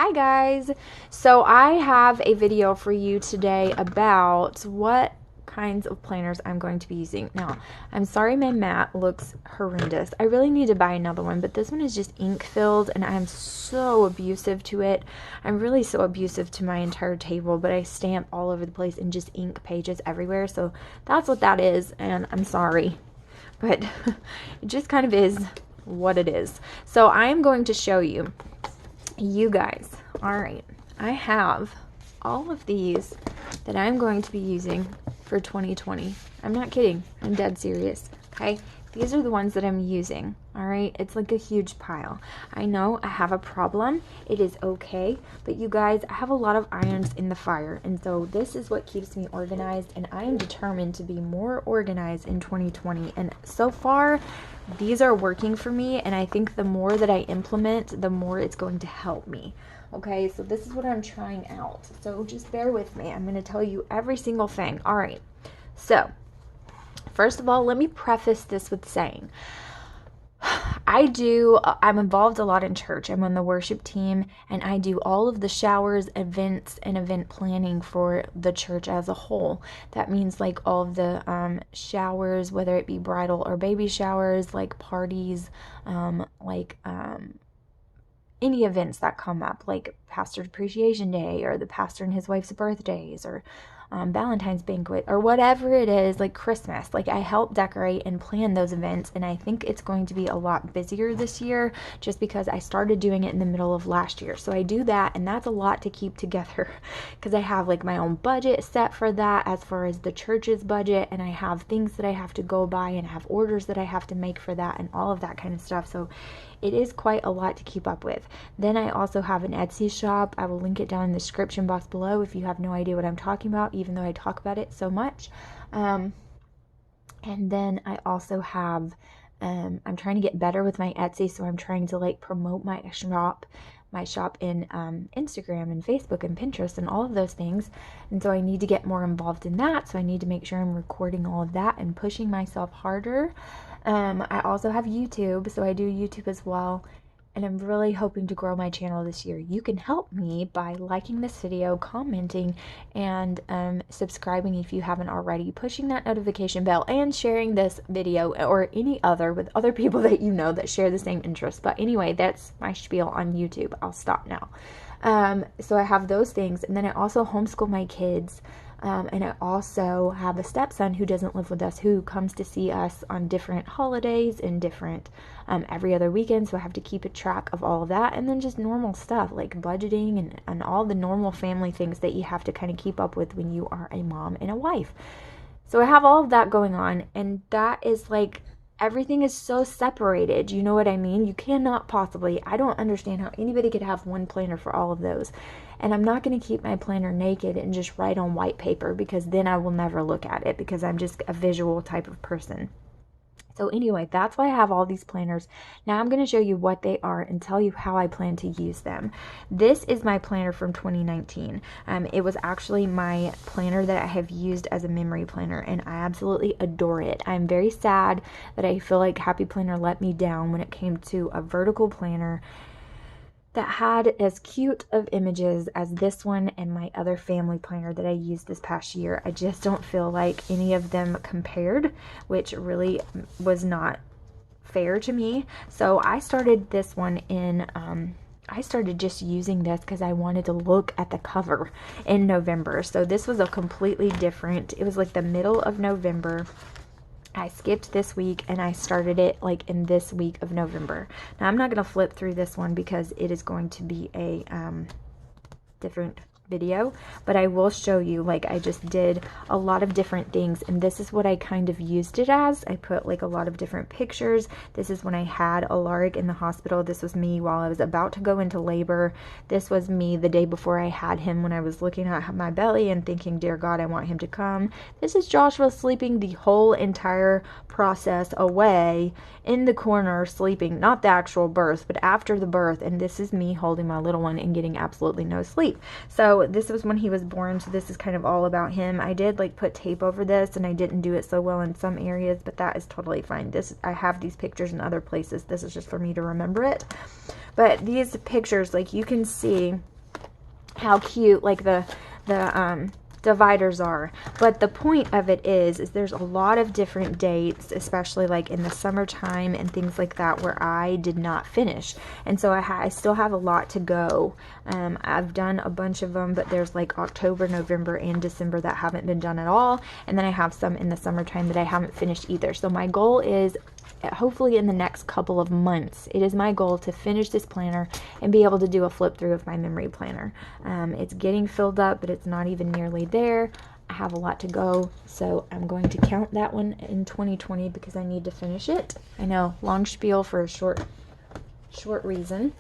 Hi guys! So I have a video for you today about what kinds of planners I'm going to be using. Now, I'm sorry my mat looks horrendous. I really need to buy another one, but this one is just ink filled and I'm so abusive to it. I'm really so abusive to my entire table, but I stamp all over the place and just ink pages everywhere. So that's what that is, and I'm sorry. But it just kind of is what it is. So I am going to show you guys. All right, I have all of these that I'm going to be using for 2020. I'm not kidding. I'm dead serious. Okay, these are the ones that I'm using. All right, it's like a huge pile. I know I have a problem. It is okay, but you guys, I have a lot of irons in the fire, and so this is what keeps me organized, and I am determined to be more organized in 2020. And so far, these are working for me, and I think the more that I implement, the more it's going to help me. Okay, so this is what I'm trying out. So just bear with me. I'm going to tell you every single thing. All right. So, first of all, let me preface this with saying, I'm involved a lot in church. I'm on the worship team, and I do all of the showers, events, and event planning for the church as a whole. That means like all of the showers, whether it be bridal or baby showers, like parties, any events that come up, like Pastor Appreciation Day or the pastor and his wife's birthdays or Valentine's banquet or whatever it is, like Christmas. Like I help decorate and plan those events, and I think it's going to be a lot busier this year just because I started doing it in the middle of last year. So I do that, and that's a lot to keep together because I have like my own budget set for that as far as the church's budget, and I have things that I have to go by and have orders that I have to make for that and all of that kind of stuff. So it is quite a lot to keep up with. Then I also have an Etsy shop. I will link it down in the description box below if you have no idea what I'm talking about, even though I talk about it so much. And then I also have, I'm trying to get better with my Etsy, so I'm trying to like promote my shop in Instagram and Facebook and Pinterest and all of those things. And so I need to get more involved in that. So I need to make sure I'm recording all of that and pushing myself harder. I also have YouTube, so I do YouTube as well, and I'm really hoping to grow my channel this year. You can help me by liking this video, commenting, and subscribing if you haven't already, pushing that notification bell, and sharing this video or any other with other people that you know that share the same interests. But anyway, that's my spiel on YouTube. I'll stop now. So I have those things, and then I also homeschool my kids. And I also have a stepson who doesn't live with us, who comes to see us on different holidays and different every other weekend. So I have to keep a track of all of that. And then just normal stuff like budgeting and all the normal family things that you have to kind of keep up with when you are a mom and a wife. So I have all of that going on. And that is like, everything is so separated. You know what I mean? You cannot possibly, I don't understand how anybody could have one planner for all of those. And I'm not going to keep my planner naked and just write on white paper, because then I will never look at it, because I'm just a visual type of person. So anyway, that's why I have all these planners. Now I'm going to show you what they are and tell you how I plan to use them. This is my planner from 2019. It was actually my planner that I have used as a memory planner, and I absolutely adore it. I'm very sad that I feel like Happy Planner let me down when it came to a vertical planner that had as cute of images as this one and my other family planner that I used this past year. I just don't feel like any of them compared, which really was not fair to me. So I started this one in, I started just using this because I wanted to look at the cover in November. So this was a completely different, it was like the middle of November. I skipped this week and I started it like in this week of November. Now I'm not going to flip through this one because it is going to be a different video, but I will show you, like I just did a lot of different things, and this is what I kind of used it as. I put like a lot of different pictures. This is when I had Alaric in the hospital. This was me while I was about to go into labor. This was me the day before I had him, when I was looking at my belly and thinking, dear God, I want him to come. This is Joshua sleeping the whole entire process away in the corner, sleeping, not the actual birth, but after the birth. And this is me holding my little one and getting absolutely no sleep. So So this was when he was born, so this is kind of all about him. I did like put tape over this, and I didn't do it so well in some areas, but that is totally fine. I have these pictures in other places. This is just for me to remember it. But these pictures, like, you can see how cute like the dividers are. But the point of it is there's a lot of different dates, especially like in the summertime and things like that, where I did not finish. And so I still have a lot to go. I've done a bunch of them, but there's like October, November, and December that haven't been done at all. And then I have some in the summertime that I haven't finished either. So my goal is, hopefully in the next couple of months, it is my goal to finish this planner and be able to do a flip through of my memory planner. It's getting filled up, but it's not even nearly there. I have a lot to go, so I'm going to count that one in 2020 because I need to finish it. I know, long spiel for a short reason.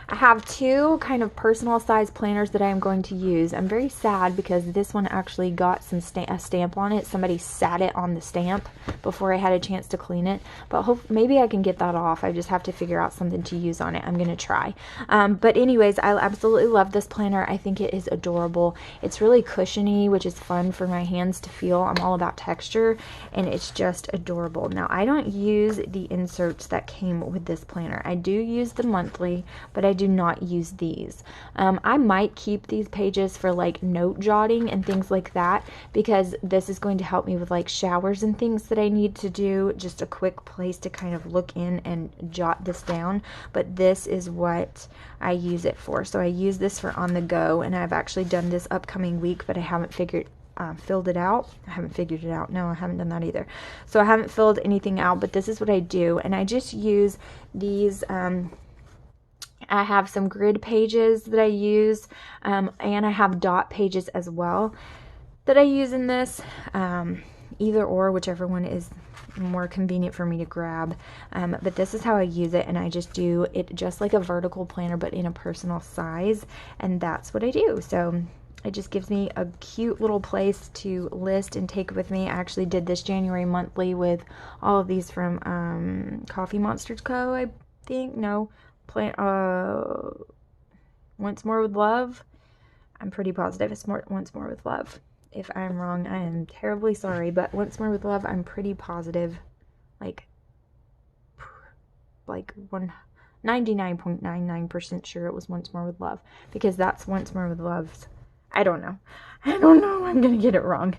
I have two kind of personal size planners that I am going to use. I'm very sad because this one actually got a stamp on it. Somebody sat it on the stamp before I had a chance to clean it. But maybe I can get that off. I just have to figure out something to use on it. I'm going to try. But anyways, I absolutely love this planner. I think it is adorable. It's really cushiony, which is fun for my hands to feel. I'm all about texture, and it's just adorable. Now, I don't use the inserts that came with this planner. I do use the monthly, but I do not use these. I might keep these pages for like note jotting and things like that, because this is going to help me with like showers and things that I need to do, just a quick place to kind of look in and jot this down. But this is what I use it for. So I use this for on the go, and I've actually done this upcoming week, but I haven't filled it out. I haven't figured it out. No, I haven't done that either. So I haven't filled anything out, but this is what I do. And I just use these, I have some grid pages that I use, and I have dot pages as well that I use in this, either or, whichever one is more convenient for me to grab. But this is how I use it, and I just do it just like a vertical planner, but in a personal size, and that's what I do. So it just gives me a cute little place to list and take with me. I actually did this January monthly with all of these from Coffee Monsters Co., I think. No. Once More with Love. I'm pretty positive it's Once More with Love. If I'm wrong, I am terribly sorry, but Once More with Love, I'm pretty positive, like 99.99% sure it was Once More with Love, because that's Once More with Love's. I don't know. I'm gonna get it wrong.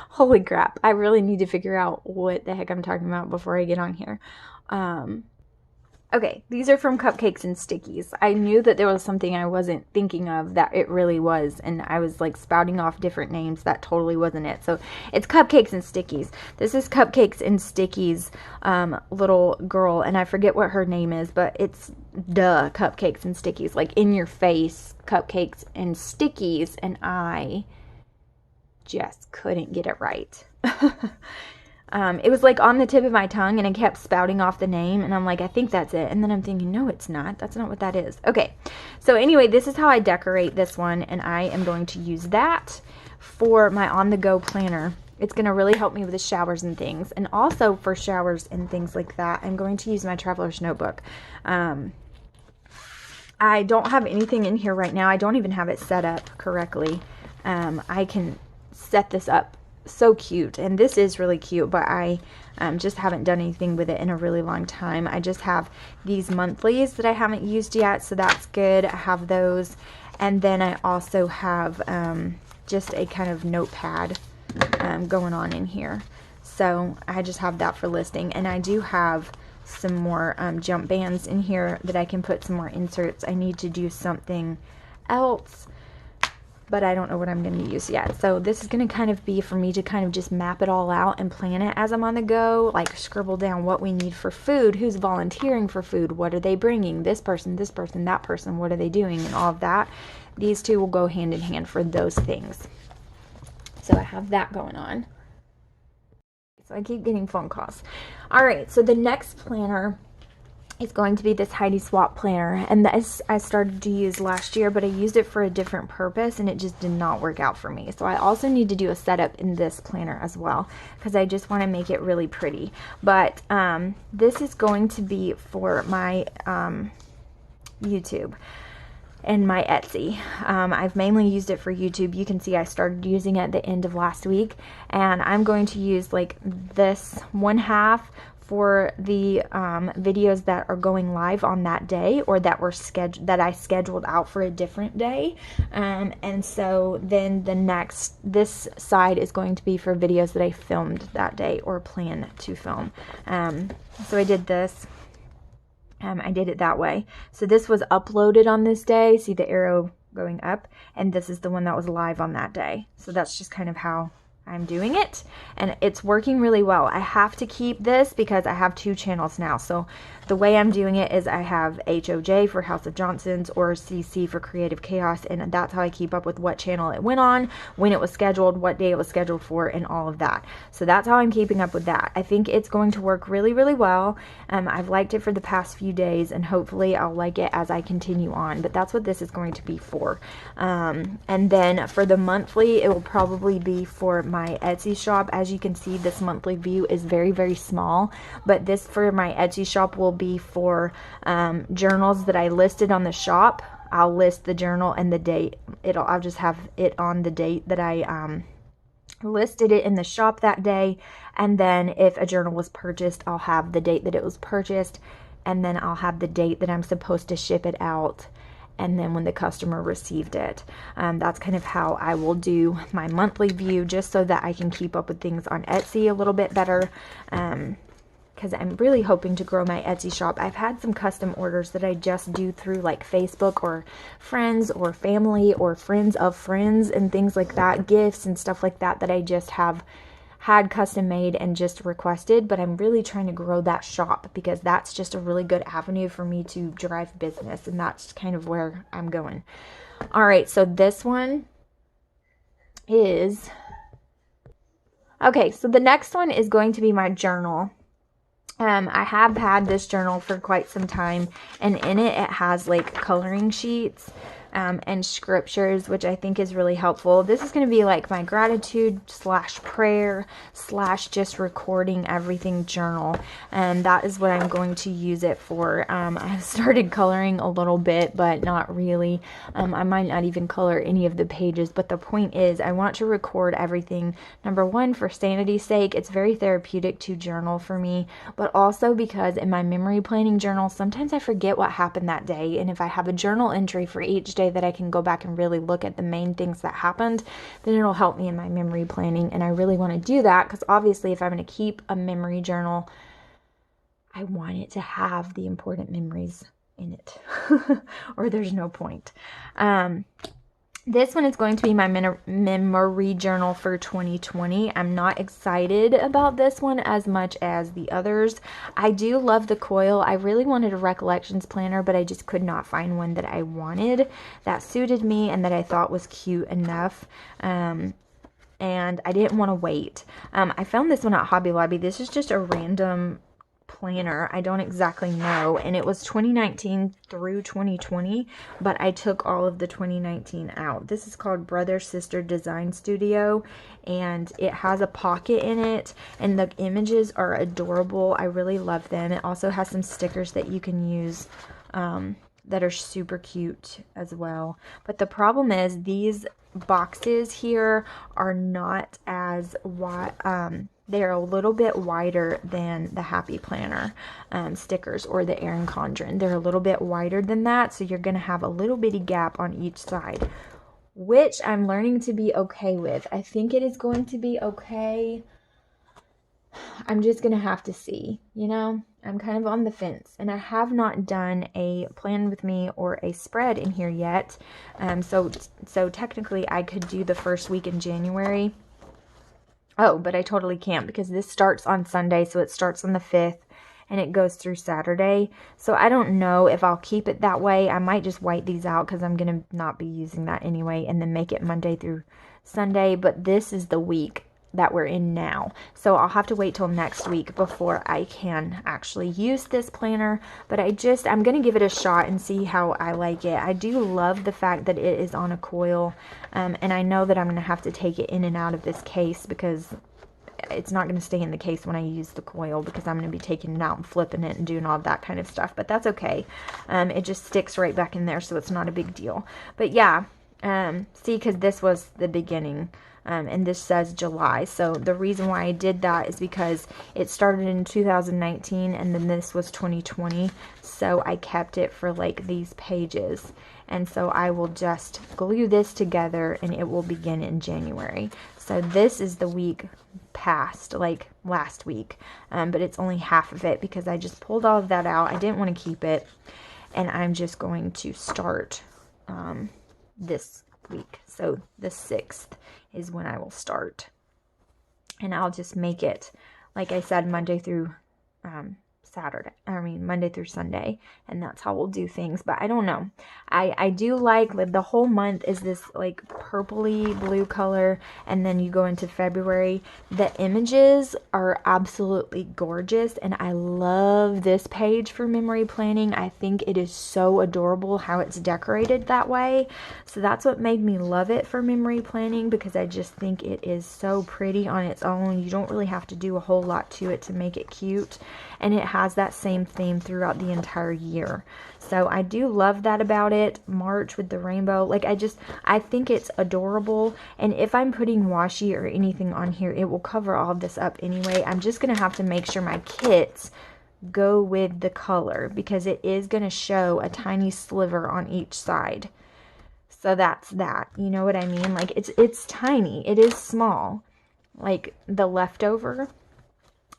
Holy crap. I really need to figure out what the heck I'm talking about before I get on here. Okay, these are from Cupcakes and Stickies. I knew that there was something I wasn't thinking of that it really was, and I was like spouting off different names. That totally wasn't it. So it's Cupcakes and Stickies. This is Cupcakes and Stickies little girl, and I forget what her name is, but it's Cupcakes and Stickies, like in your face Cupcakes and Stickies, and I just couldn't get it right. It was like on the tip of my tongue, and I kept spouting off the name, and I'm like, I think that's it. And then I'm thinking, no, it's not. That's not what that is. Okay. So anyway, this is how I decorate this one, and I am going to use that for my on-the-go planner. It's going to really help me with the showers and things. And also for showers and things like that, I'm going to use my Traveler's Notebook. I don't have anything in here right now. I don't even have it set up correctly. I can set this up so cute, and this is really cute, but I just haven't done anything with it in a really long time. I just have these monthlies that I haven't used yet, so that's good. I have those, and then I also have just a kind of notepad going on in here, so I just have that for listing. And I do have some more jump bands in here that I can put some more inserts. I need to do something else, but I don't know what I'm going to use yet. So this is going to kind of be for me to kind of just map it all out and plan it as I'm on the go, like scribble down what we need for food, who's volunteering for food, what are they bringing, this person, that person, what are they doing, and all of that. These two will go hand in hand for those things. So I have that going on. So I keep getting phone calls. All right, so the next planner is going to be this Heidi Swapp planner, and this I started to use last year, but I used it for a different purpose, and it just did not work out for me. So I also need to do a setup in this planner as well, because I just want to make it really pretty. But this is going to be for my YouTube and my Etsy. I've mainly used it for YouTube. You can see I started using it at the end of last week, and I'm going to use like this one half for the videos that are going live on that day, or that were that I scheduled out for a different day. And so then this side is going to be for videos that I filmed that day or plan to film. So I did this. I did it that way. So this was uploaded on this day. See the arrow going up? And this is the one that was live on that day. So that's just kind of how I'm doing it, and it's working really well. I have to keep this because I have 2 channels now. So the way I'm doing it is I have HOJ for House of Johnsons, or CC for Creative Chaos, and that's how I keep up with what channel it went on, when it was scheduled, what day it was scheduled for, and all of that. So that's how I'm keeping up with that. I think it's going to work really, really well. I've liked it for the past few days, and hopefully I'll like it as I continue on, but that's what this is going to be for. And then for the monthly, it will probably be for my Etsy shop. As you can see, this monthly view is very, very small, but this for my Etsy shop will be for journals that I listed on the shop. I'll list the journal and the date. I'll just have it on the date that I listed it in the shop that day, and then if a journal was purchased, I'll have the date that it was purchased, and then I'll have the date that I'm supposed to ship it out, and then when the customer received it. That's kind of how I will do my monthly view, just so that I can keep up with things on Etsy a little bit better, because I'm really hoping to grow my Etsy shop. I've had some custom orders that I just do through like Facebook or friends or family or friends of friends and things like that, gifts and stuff like that, that I just have had custom made and just requested. But I'm really trying to grow that shop, because that's just a really good avenue for me to drive business, and that's kind of where I'm going. All right, so this one is okay. So the next one is going to be my journal. I have had this journal for quite some time, and in it has like coloring sheets and scriptures, which I think is really helpful. This is going to be like my gratitude / prayer / just recording everything journal, and that is what I'm going to use it for. I started coloring a little bit, but not really. I might not even color any of the pages, but the point is I want to record everything. Number one, for sanity's sake. It's very therapeutic to journal for me, but also because in my memory planning journal, sometimes I forget what happened that day, and if I have a journal entry for each day that I can go back and really look at the main things that happened, then it'll help me in my memory planning. And I really want to do that, because obviously if I'm going to keep a memory journal, I want it to have the important memories in it or there's no point. This one is going to be my memory journal for 2020. I'm not excited about this one as much as the others. I do love the coil. I really wanted a recollections planner, but I just could not find one that I wanted, that suited me, and that I thought was cute enough. And I didn't want to wait. I found this one at Hobby Lobby. This is just a random planner. I don't exactly know, and it was 2019 through 2020, but I took all of the 2019 out. This is called Brother Sister Design Studio, and it has a pocket in it, and the images are adorable. I really love them. It also has some stickers that you can use that are super cute as well. But the problem is these boxes here are not as wide. They're a little bit wider than the Happy Planner stickers or the Erin Condren. They're a little bit wider than that, so you're going to have a little bitty gap on each side, which I'm learning to be okay with. I think it is going to be okay. I'm just going to have to see, you know? I'm kind of on the fence, and I have not done a plan with me or a spread in here yet. So technically I could do the first week in January. Oh, but I totally can't, because this starts on Sunday, so it starts on the 5th, and it goes through Saturday. So I don't know if I'll keep it that way. I might just white these out, because I'm going to not be using that anyway, and then make it Monday through Sunday. But this is the week that we're in now, so I'll have to wait till next week before I can actually use this planner. But I'm gonna give it a shot and see how I like it. I do love the fact that it is on a coil, and I know that I'm gonna have to take it in and out of this case, because it's not going to stay in the case when I use the coil, because I'm going to be taking it out and flipping it and doing all that kind of stuff. But that's okay. It just sticks right back in there, so it's not a big deal. But yeah, see, because this was the beginning. And this says July. So the reason why I did that is because it started in 2019 and then this was 2020. So I kept it for like these pages. And so I will just glue this together and it will begin in January. So this is the week past, like last week. But it's only half of it because I just pulled all of that out. I didn't want to keep it. And I'm just going to start this week. So the 6th is when I will start. And I'll just make it, like I said, Monday through Monday through Sunday, and that's how we'll do things. But I don't know, I do like the whole month is this like purpley blue color, and then you go into February. The images are absolutely gorgeous, and I love this page for memory planning. I think it is so adorable how it's decorated that way. So that's what made me love it for memory planning, because I just think it is so pretty on its own. You don't really have to do a whole lot to it to make it cute, and it has that same theme throughout the entire year. So I do love that about it. March with the rainbow, like I think it's adorable. And if I'm putting washi or anything on here, it will cover all of this up anyway. I'm just gonna have to make sure my kits go with the color, because it is gonna show a tiny sliver on each side. So that's that, you know what I mean? Like it's tiny, it is small, like the leftover.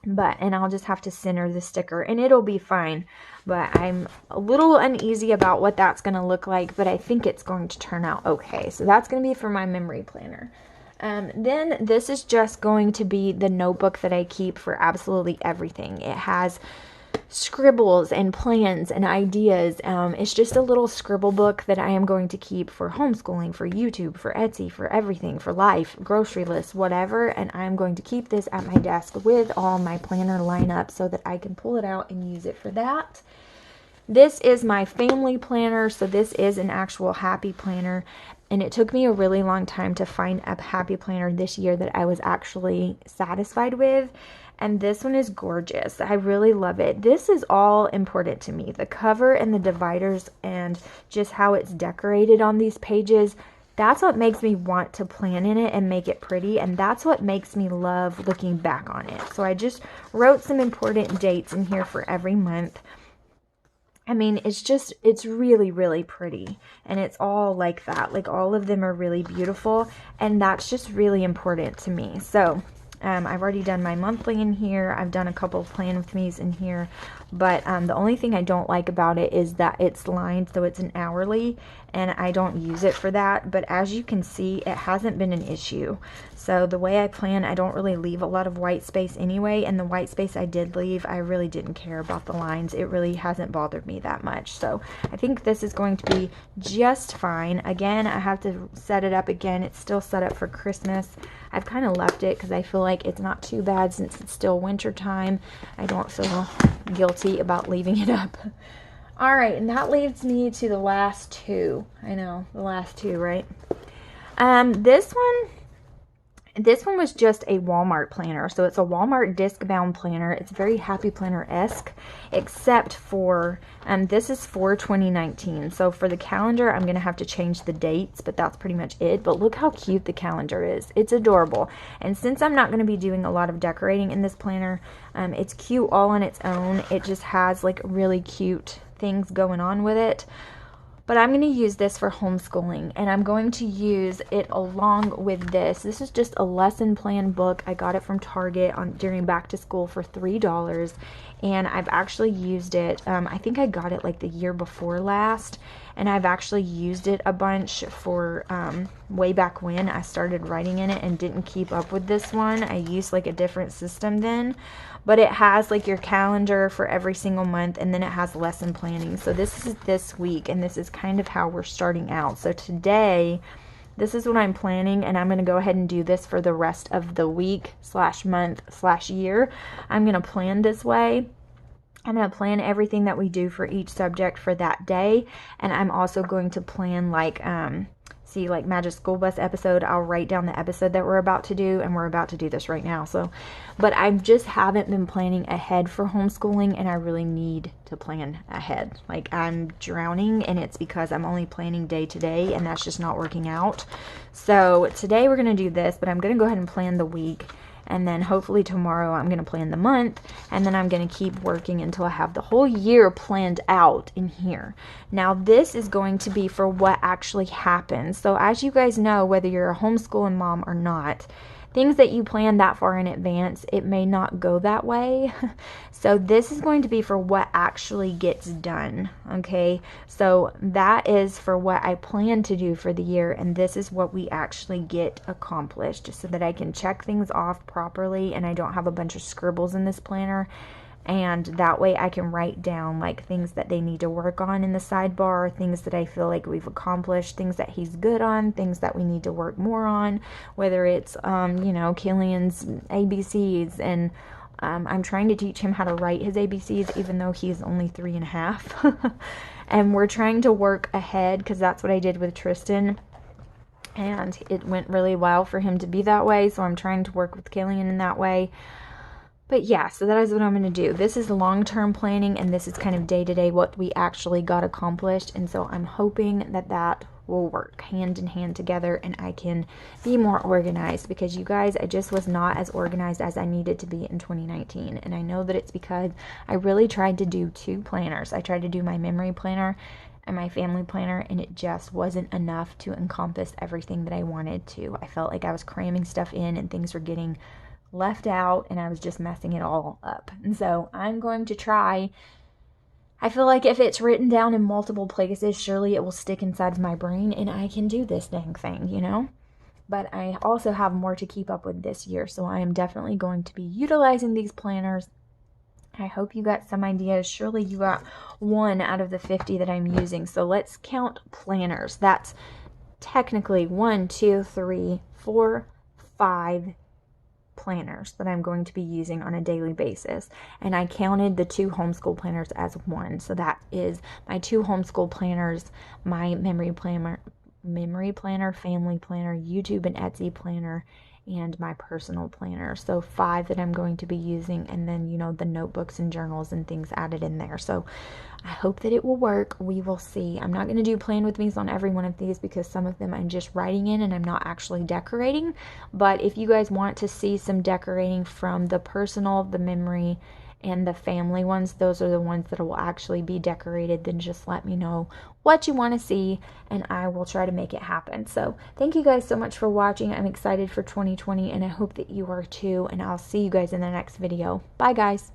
And I'll just have to center the sticker and it'll be fine. But I'm a little uneasy about what that's going to look like, but I think it's going to turn out okay. So that's going to be for my memory planner. Then this is just going to be the notebook that I keep for absolutely everything. It has scribbles and plans and ideas. It's just a little scribble book that I am going to keep for homeschooling, for YouTube, for Etsy, for everything, for life, grocery lists, whatever. And I'm going to keep this at my desk with all my planner lineup so that I can pull it out and use it for that. This is my family planner, so this is an actual happy planner. And it took me a really long time to find a happy planner this year that I was actually satisfied with. And this one is gorgeous. I really love it. This is all important to me. The cover and the dividers and just how it's decorated on these pages. That's what makes me want to plan in it and make it pretty. And that's what makes me love looking back on it. So I just wrote some important dates in here for every month. I mean, it's really, really pretty. And it's all like that. Like all of them are really beautiful. And that's just really important to me. So I've already done my monthly in here. I've done a couple of plan with me's in here. But the only thing I don't like about it is that it's lined, so it's an hourly, and I don't use it for that. But as you can see, it hasn't been an issue. So the way I plan, I don't really leave a lot of white space anyway, and the white space I did leave, I really didn't care about the lines. It really hasn't bothered me that much. So I think this is going to be just fine. Again, I have to set it up again. It's still set up for Christmas. I've kind of left it because I feel like it's not too bad since it's still winter time. I don't feel guilty about leaving it up. All right, and that leads me to the last two. I know, the last two, right? This one was just a Walmart planner. So it's a Walmart disc bound planner. It's very Happy Planner-esque, except for, this is for 2019. So for the calendar, I'm going to have to change the dates, but that's pretty much it. But look how cute the calendar is. It's adorable. And since I'm not going to be doing a lot of decorating in this planner, it's cute all on its own. It just has like really cute things going on with it. But I'm going to use this for homeschooling, and I'm going to use it along with this. This is just a lesson plan book. I got it from Target during back to school for $3, and I've actually used it. I think I got it like the year before last, and I've actually used it a bunch for way back when I started writing in it and didn't keep up with this one. I used like a different system then. But it has like your calendar for every single month, and then it has lesson planning. So this is this week, and this is kind of how we're starting out. So today, this is what I'm planning, and I'm going to go ahead and do this for the rest of the week / month / year. I'm going to plan this way. I'm going to plan everything that we do for each subject for that day, and I'm also going to plan like see like Magic School Bus episode, I'll write down the episode that we're about to do, and we're about to do this right now. So, but I just haven't been planning ahead for homeschooling, and I really need to plan ahead. Like, I'm drowning, and it's because I'm only planning day to day, and that's just not working out. So today we're going to do this, but I'm going to go ahead and plan the week. And then hopefully tomorrow I'm going to plan the month, and then I'm going to keep working until I have the whole year planned out in here. Now this is going to be for what actually happens. So as you guys know, whether you're a homeschooling mom or not, things that you plan that far in advance, it may not go that way. So this is going to be for what actually gets done, okay? So that is for what I plan to do for the year, and this is what we actually get accomplished, so that I can check things off properly and I don't have a bunch of scribbles in this planner. And that way I can write down like things that they need to work on in the sidebar, things that I feel like we've accomplished, things that he's good on, things that we need to work more on, whether it's, you know, Killian's ABCs. And I'm trying to teach him how to write his ABCs, even though he's only 3.5. And we're trying to work ahead, because that's what I did with Tristan. And it went really well for him to be that way. So I'm trying to work with Killian in that way. But yeah, so that is what I'm going to do. This is long-term planning, and this is kind of day-to-day what we actually got accomplished. And so I'm hoping that that will work hand in hand together, and I can be more organized, because you guys, I just was not as organized as I needed to be in 2019. And I know that it's because I really tried to do 2 planners. I tried to do my memory planner and my family planner, and it just wasn't enough to encompass everything that I wanted to. I felt like I was cramming stuff in and things were getting left out, and I was just messing it all up. And so I'm going to try. I feel like if it's written down in multiple places, surely it will stick inside of my brain and I can do this dang thing, you know? But I also have more to keep up with this year, so I am definitely going to be utilizing these planners. I hope you got some ideas. Surely you got 1 out of the 50 that I'm using. So let's count planners. That's technically 1, 2, 3, 4, 5 planners that I'm going to be using on a daily basis. And I counted the 2 homeschool planners as 1. So that is my 2 homeschool planners, my memory planner, family planner, YouTube and Etsy planner, and my personal planner. So 5 that I'm going to be using, and then, you know, the notebooks and journals and things added in there. So I hope that it will work. We will see. I'm not going to do plan with me's on every one of these, because some of them I'm just writing in and I'm not actually decorating. But if you guys want to see some decorating from the personal, the memory, and the family ones, those are the ones that will actually be decorated, then just let me know what you want to see and I will try to make it happen. So thank you guys so much for watching. I'm excited for 2020 and I hope that you are too, and I'll see you guys in the next video. Bye guys.